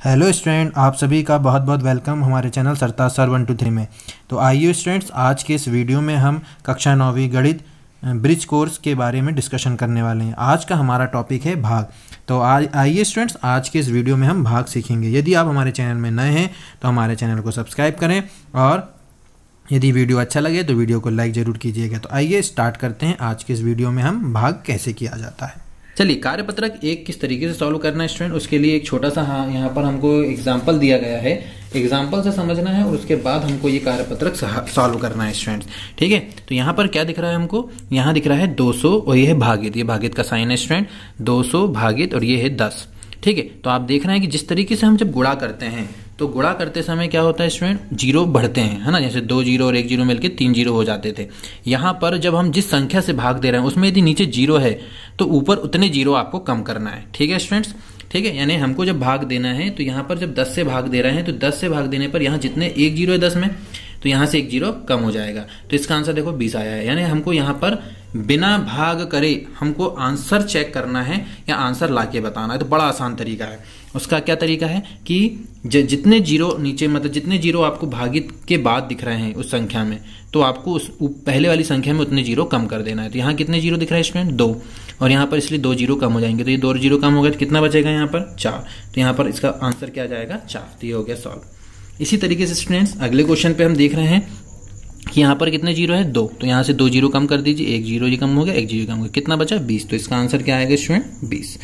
Hello student, आप सभी का बहुत बहुत वेलकम हमारे चैनल सरताज सर 123 में। तो आइए स्टूडेंट्स, आज के इस वीडियो में हम कक्षा 9वीं गणित ब्रिज कोर्स के बारे में डिस्कशन करने वाले हैं। आज का हमारा टॉपिक है भाग। तो आइए स्टूडेंट्स, आज के इस वीडियो में हम भाग सीखेंगे। यदि आप हमारे चैनल में नए हैं तो हमारे चैनल को सब्सक्राइब करें और यदि वीडियो अच्छा लगे तो वीडियो को लाइक ज़रूर कीजिएगा। तो आइए स्टार्ट करते हैं। आज के इस वीडियो में हम भाग कैसे किया जाता है। चलिए, कार्यपत्रक एक किस तरीके से सॉल्व करना है स्टूडेंट, उसके लिए एक छोटा सा यहाँ पर हमको एग्जाम्पल दिया गया है। एग्जाम्पल से समझना है और उसके बाद हमको ये कार्यपत्रक सॉल्व करना है स्टूडेंट्स। ठीक है, तो यहाँ पर क्या दिख रहा है हमको? यहाँ दिख रहा है 200 और ये है भागित। ये भागित का साइन है स्टूडेंट, 200 भागित और ये है 10। ठीक है, तो आप देख रहे हैं कि जिस तरीके से हम जब गुणा करते हैं तो गुणा करते समय क्या होता है स्टूडेंट, जीरो बढ़ते हैं, है ना। जैसे 2 जीरो और 1 जीरो मिलके 3 जीरो हो जाते थे। यहाँ पर जब हम जिस संख्या से भाग दे रहे हैं उसमें यदि नीचे जीरो है तो ऊपर उतने जीरो आपको कम करना है। ठीक है स्टूडेंट्स, ठीक है। यानी हमको जब भाग देना है तो यहाँ पर जब 10 से भाग दे रहे हैं तो 10 से भाग देने पर यहाँ जितने 1 जीरो है 10 में, तो यहाँ से 1 जीरो कम हो जाएगा। तो इसका आंसर देखो 20 आया है। यानी हमको यहाँ पर बिना भाग करे हमको आंसर चेक करना है या आंसर लाके बताना है। तो बड़ा आसान तरीका है। उसका क्या तरीका है कि जितने जीरो नीचे, मतलब जितने जीरो आपको भागित के बाद दिख रहे हैं उस संख्या में, तो आपको उस पहले वाली संख्या में उतने जीरो कम कर देना है। तो यहाँ कितने जीरो दिख रहा है स्टूडेंट? 2, और यहाँ पर इसलिए 2 जीरो कम हो जाएंगे। तो ये 2 जीरो कम हो गए तो कितना बचेगा यहाँ पर? 4। तो यहाँ पर इसका आंसर क्या जाएगा? 4। तो ये हो गया सॉल्व। इसी तरीके से स्टूडेंट्स अगले क्वेश्चन पे हम देख रहे हैं कि यहाँ पर कितने जीरो है? 2। तो यहाँ से 2 जीरो कम कर दीजिए, 1 जीरो जी कम हो गया, 1 जीरो कम हो गया, कितना बचा? 20। तो इसका आंसर क्या आएगा स्टूडेंट? 20।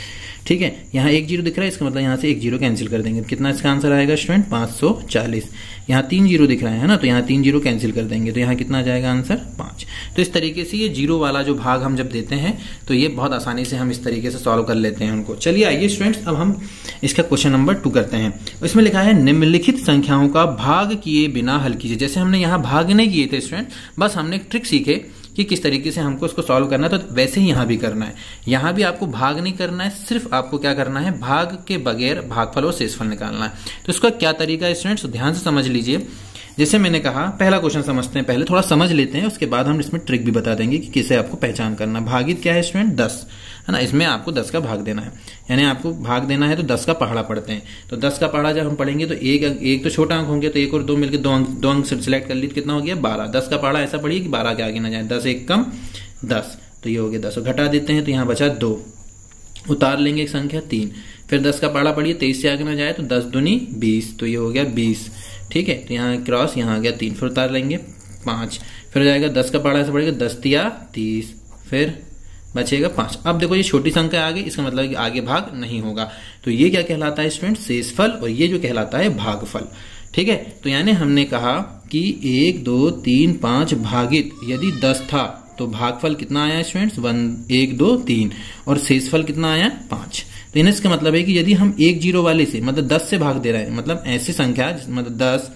ठीक है, यहाँ 1 जीरो दिख रहा है, इसका मतलब यहाँ से 1 जीरो कैंसिल कर देंगे। कितना इसका आंसर आएगा स्टूडेंट? 540। यहाँ 3 जीरो दिख रहा है ना, तो यहाँ 3 जीरो कैंसिल कर देंगे, तो यहाँ कितना आ जाएगा आंसर? 5। तो इस तरीके से ये जीरो वाला जो भाग हम जब देते हैं तो ये बहुत आसानी से हम इस तरीके से सॉल्व कर लेते हैं उनको। चलिए आइए स्टूडेंट्स, अब हम इसका क्वेश्चन नंबर 2 करते हैं। इसमें लिखा है निम्नलिखित संख्याओं का भाग किए बिना हल कीजिए। जैसे हमने यहाँ भाग नहीं किए थे स्टूडेंट, बस हमने एक ट्रिक सीखे कि किस तरीके से हमको इसको सॉल्व करना है, तो वैसे ही यहाँ भी करना है। यहाँ भी आपको भाग नहीं करना है, सिर्फ आपको क्या करना है, भाग के बगैर भागफल और शेषफल निकालना है। तो इसका क्या तरीका है स्टूडेंट्स, ध्यान से समझ लीजिए। जैसे मैंने कहा, पहला क्वेश्चन समझते हैं, पहले थोड़ा समझ लेते हैं, उसके बाद हम इसमें ट्रिक भी बता देंगे कि किसे आपको पहचान करना। भागित क्या है स्टूडेंट? 10, है ना। इसमें आपको 10 का भाग देना है, यानी आपको भाग देना है तो 10 का पहाड़ा पढ़ते हैं। तो 10 का पहाड़ा जब हम पढ़ेंगे तो एक तो छोटा अंक होंगे, तो 1 और 2 मिलकर 2 अंक सिलेक्ट कर ली, तो कितना हो गया? 12। 10 का पहाड़ा ऐसा पढ़िए कि 12 के आगे ना जाए, 10 एक कम 10, तो ये हो गया 10। और घटा देते हैं तो यहाँ बचा 2, उतार लेंगे एक संख्या 3, फिर 10 का पहाड़ा पढ़िए 23 से आगे ना जाए, तो 10 दूनी 20, तो ये हो गया 20। ठीक है, तो यहाँ क्रॉस, यहाँ आ गया 3, फिर उतार लेंगे 5, फिर हो जाएगा 10 का पहाड़ा ऐसा पड़ेगा 10 तिया 30, फिर बचेगा 5। अब देखो ये छोटी संख्या आ गई, इसका मतलब कि आगे भाग नहीं होगा। तो ये क्या कहलाता है स्टूडेंट? शेषफल, और ये जो कहलाता है भागफल। ठीक है, तो यानी हमने कहा कि 1 2 3 5 भागित यदि 10 था तो भागफल कितना आया स्टूडेंट्स? 1 2 3, और शेषफल कितना आया? 5। तो यानी इसका मतलब है कि यदि हम 1 जीरो वाले से, मतलब 10 से भाग दे रहे हैं, मतलब ऐसी संख्या, मतलब 10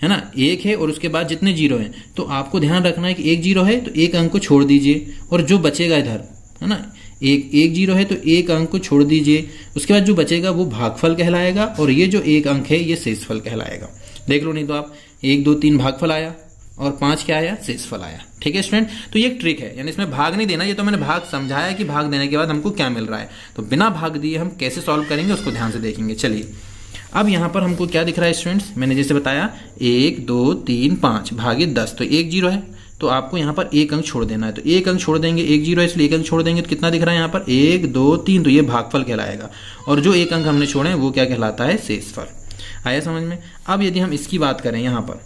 है ना, 1 है और उसके बाद जितने जीरो हैं, तो आपको ध्यान रखना है कि 1 जीरो है तो 1 अंक को छोड़ दीजिए, और जो बचेगा इधर, है ना, एक जीरो है तो 1 अंक को छोड़ दीजिए, उसके बाद जो बचेगा वो भागफल कहलाएगा, और ये जो 1 अंक है ये शेषफल कहलाएगा। देख लो, नहीं तो आप 1 2 3 भागफल आया और 5 क्या आया? शेषफल आया। ठीक है स्टूडेंट, तो ये एक ट्रिक है, यानी इसमें भाग नहीं देना। ये तो मैंने भाग समझाया कि भाग देने के बाद हमको क्या मिल रहा है, तो बिना भाग दिए हम कैसे सॉल्व करेंगे उसको ध्यान से देखेंगे। चलिए, अब यहाँ पर हमको क्या दिख रहा है स्टूडेंट्स, मैंने जैसे बताया 1 2 3 5 भागित 10, तो 1 जीरो है तो आपको यहाँ पर 1 अंक छोड़ देना है, तो 1 अंक छोड़ देंगे, 1 जीरो है इसलिए 1 अंक छोड़ देंगे, तो कितना दिख रहा है यहाँ पर? 1 2 3, तो ये भागफल कहलाएगा, और जो 1 अंक हमने छोड़े वो क्या कहलाता है? शेषफल। आया समझ में? अब यदि हम इसकी बात करें यहाँ पर,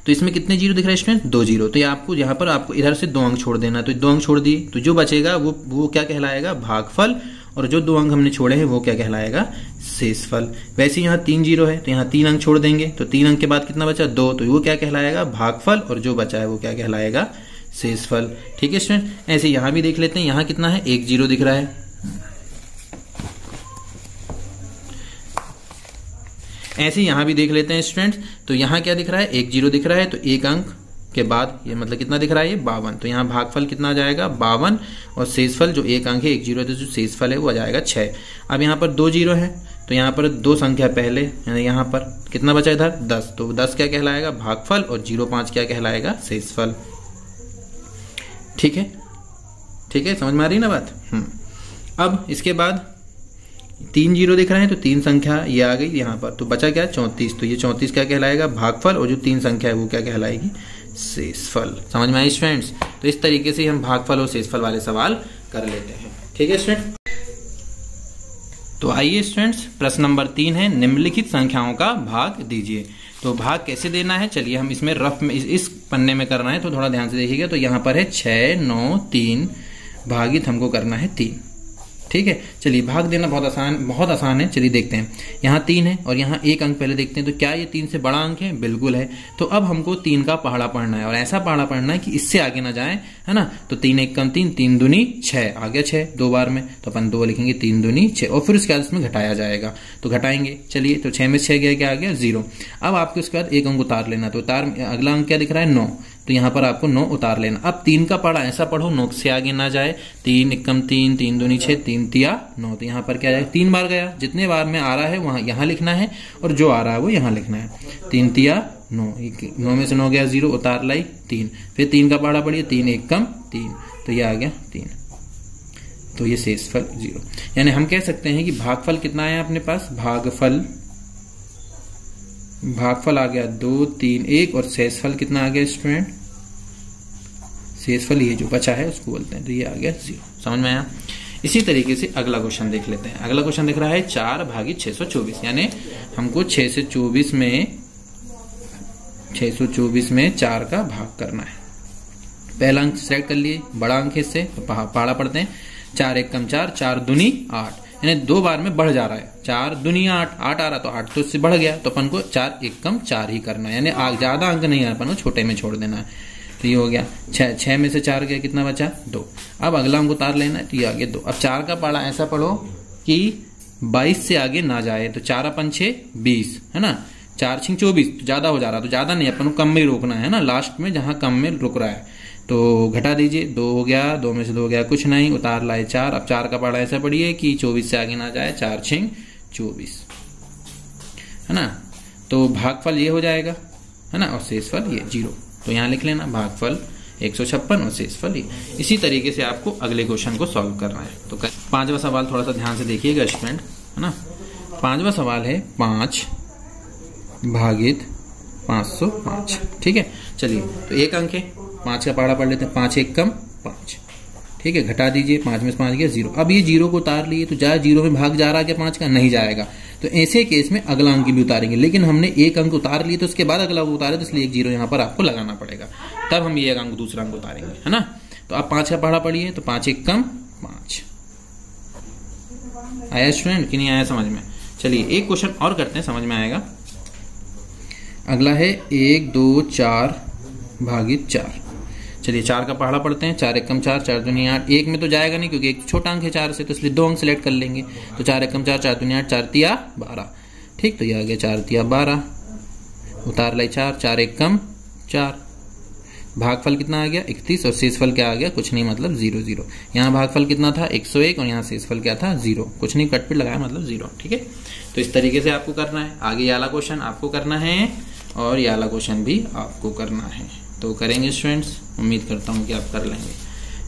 तो इसमें कितने जीरो दिख रहे हैं स्टूडेंट? 2 जीरो। तो ये आपको यहाँ पर आपको इधर से 2 अंक छोड़ देना, तो 2 अंक छोड़ दिए, तो जो बचेगा वो क्या कहलाएगा? भागफल, और जो 2 अंक हमने छोड़े हैं वो क्या कहलाएगा? शेषफल। वैसे यहाँ 3 जीरो है तो यहाँ 3 अंक छोड़ देंगे, तो 3 अंक के बाद कितना बचा? 2, तो वो क्या कहलाएगा? भागफल, और जो बचा है वो क्या कहलाएगा? शेषफल। ठीक है स्टूडेंट, ऐसे यहाँ भी देख लेते हैं। यहाँ कितना है? 1 जीरो दिख रहा है, ऐसे यहाँ भी देख लेते हैं स्टूडेंट्स। तो यहाँ क्या दिख रहा है? 1 जीरो दिख रहा है, तो 1 अंक के बाद ये मतलब कितना दिख रहा है? ये 52। तो यहाँ भागफल कितना आ जाएगा? 52, और शेषफल जो 1 अंक है, 1 जीरो है, तो जो शेषफल है वो आ जाएगा 6। अब यहाँ पर 2 जीरो है तो यहाँ पर 2 संख्या पहले, यानी यहाँ पर कितना बचा इधर? 10, तो 10 क्या कहलाएगा? भागफल, और 0.5 क्या कहलाएगा? शेषफल। ठीक है, ठीक है, समझ में आ रही ना बात? अब इसके बाद 3 जीरो दिख रहे हैं तो 3 संख्या ये आ गई यहाँ पर, तो बचा क्या 34। तो ये 34 क्या कहलाएगा भागफल, और जो 3 संख्या है वो क्या कहलाएगी शेषफल। समझ में आई स्टूडेंट्स। तो इस तरीके से हम भागफल और शेषफल वाले सवाल कर लेते हैं। ठीक है स्टूडेंट। तो आइए स्टूडेंट्स, प्रश्न नंबर 3 है निम्नलिखित संख्याओं का भाग दीजिए। तो भाग कैसे देना है, चलिए हम इसमें रफ में इस पन्ने में करना है, तो थोड़ा ध्यान से देखिएगा। तो यहाँ पर है 6 9 3 भागित हमको करना है 3। ठीक है, चलिए भाग देना बहुत आसान है। चलिए देखते हैं, यहाँ 3 है और यहाँ 1 अंक पहले देखते हैं। तो क्या ये 3 से बड़ा अंक है, बिल्कुल है। तो अब हमको 3 का पहाड़ा पढ़ना है, और ऐसा पहाड़ा पढ़ना है कि इससे आगे ना जाए, है ना। तो 3 1 कम 3, 3 दूनी 6, आ गया 6 2 बार में, तो अपन 2 लिखेंगे, 3 दूनी 6, और फिर उसके बाद इसमें घटाया जाएगा। तो घटाएंगे, चलिए, तो 6 में 6 गया, क्या आ गया 0। अब आपको उसके बाद 1 अंक उतार लेना, तो अगला अंक क्या दिख रहा है 9, तो यहाँ पर आपको 9 उतार लेना। अब 3 का पढ़ा ऐसा पढ़ो 9 से आगे ना जाए। 3 1 कम 3, 3 दूनी 6, 3 तिया 9, तो यहाँ पर क्या जाएगा 3 बार गया, जितने बार में आ रहा है वहां यहाँ लिखना है, और जो आ रहा है वो यहाँ लिखना है। 3 तिया 9, 9 में से 9 गया 0, उतार लाई 3, फिर 3 का पढ़ा पढ़िए, 3 1 कम 3, तो ये आ गया 3, तो ये शेषफल 0। यानी हम कह सकते हैं कि भागफल कितना है अपने पास, भागफल आ गया 2 3 1, और शेषफल कितना आ गया स्टूडेंट, शेषफल ये जो बचा है उसको बोलते हैं, तो ये आ गया 0। समझ में आया। इसी तरीके से अगला क्वेश्चन देख लेते हैं। अगला क्वेश्चन दिख रहा है 4 भागित 624, यानी हमको 624 में 4 का भाग करना है। पहला अंक सेलेक्ट कर लिए, बड़ा अंक है इससे, तो पहाड़ा पढ़ते हैं। 4 1 कम 4, 4 दूनी 8, यानी 2 बार में बढ़ जा रहा है। 4 दूनी 8, 8 आ रहा, तो 8 तो इससे बढ़ गया, तो अपन को 4 1 कम 4 ही करना है, यानी ज्यादा अंक नहीं है, अपन को छोटे में छोड़ देना है। तो ये हो गया 6 में से 4 गया, कितना बचा 2। अब अगला अंक उतार लेना है, तो ये आ गया 2। अब 4 का पढ़ा ऐसा पढ़ो कि 22 से आगे ना जाए, तो 4 अपन 6 20, है ना, 4 6 24, तो ज्यादा हो जा रहा, तो ज्यादा नहीं, अपन को कम में ही रोकना है ना, लास्ट में जहां कम में रुक रहा है। तो घटा दीजिए, 2 हो गया, 2 में से 2 गया, कुछ नहीं, उतार लाए 4। अब 4 का पढ़ा ऐसा पढ़िए कि 24 से आगे ना जाए, 4 6 24, है ना। तो भागफल ये हो जाएगा, है ना, और शेषफल ये 0। तो यहाँ लिख लेना भागफल 156 और शेषफल ये। इसी तरीके से आपको अगले क्वेश्चन को सॉल्व करना है। तो 5वां सवाल थोड़ा सा ध्यान से देखिएगा स्टूडेंट, है ना। 5वां सवाल है 5 भागित 505। ठीक है, चलिए, तो 1 अंक है, 5 का पहाड़ा पढ़ लेते हैं। 5 1 कम 5, ठीक है, घटा दीजिए, 5 में से 5 गया 0। अब ये 0 को उतार लिए, तो जाए 0 में भाग जा रहा है क्या 5 का, नहीं जाएगा। तो ऐसे केस में अगला अंक भी उतारेंगे, लेकिन हमने 1 अंक उतार लिए, तो उसके बाद अगला उतारे, तो इसलिए 1 0 यहाँ पर आपको लगाना पड़ेगा, तब हम ये अंक दूसरा अंक उतारेंगे, है ना। तो अब 5 का पहाड़ा पढ़िए, तो 5 1 कम 5। आया स्टूडेंट कि नहीं आया समझ में। चलिए एक क्वेश्चन और करते हैं, समझ में आएगा। अगला है 1 2 4 भागित 4। चलिए 4 का पहाड़ा पढ़ते हैं। 4 1 कम 4, 4 दूनी 8। 1 में तो जाएगा नहीं क्योंकि एक छोटा अंक है 4 से, तो इसलिए 2 अंक सिलेक्ट कर लेंगे। तो 4 1 कम 4, 4 दूनी 8, 4 तिया 12। ठीक, तो ये आ गया 4 तिया 12, उतार लाई 4, 4 1 कम 4। भागफल कितना आ गया 31, और शेषफल क्या आ गया, कुछ नहीं, मतलब 0 0। यहाँ भागफल कितना था 101, और यहाँ शेषफल क्या था 0, कुछ नहीं, कट पिट लगाया, मतलब 0। ठीक है, तो इस तरीके से आपको करना है। आगे ये वाला क्वेश्चन आपको करना है, और ये वाला क्वेश्चन भी आपको करना है। तो करेंगे स्टूडेंट्स, उम्मीद करता हूँ कि आप कर लेंगे।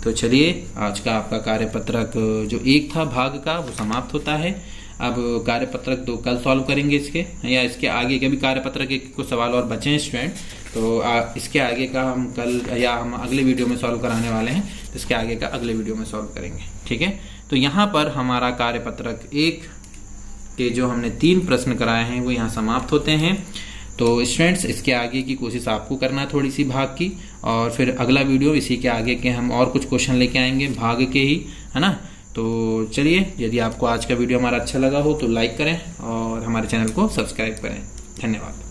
तो चलिए, आज का आपका कार्यपत्रक जो 1 था भाग का, वो समाप्त होता है। अब कार्यपत्रक 2 कल सॉल्व करेंगे इसके, या इसके आगे के भी कार्यपत्रक के कुछ सवाल और बचे हैं स्टूडेंट, तो इसके आगे का हम कल या हम अगले वीडियो में सॉल्व कराने वाले हैं, तो इसके आगे का अगले वीडियो में सॉल्व करेंगे। ठीक है, तो यहाँ पर हमारा कार्यपत्रक 1 के जो हमने 3 प्रश्न कराए हैं वो यहाँ समाप्त होते हैं। तो स्टूडेंट्स, इसके आगे की कोशिश आपको करना है थोड़ी सी भाग की, और फिर अगला वीडियो इसी के आगे के हम और कुछ क्वेश्चन लेके आएंगे भाग के ही, है ना। तो चलिए, यदि आपको आज का वीडियो हमारा अच्छा लगा हो तो लाइक करें और हमारे चैनल को सब्सक्राइब करें। धन्यवाद।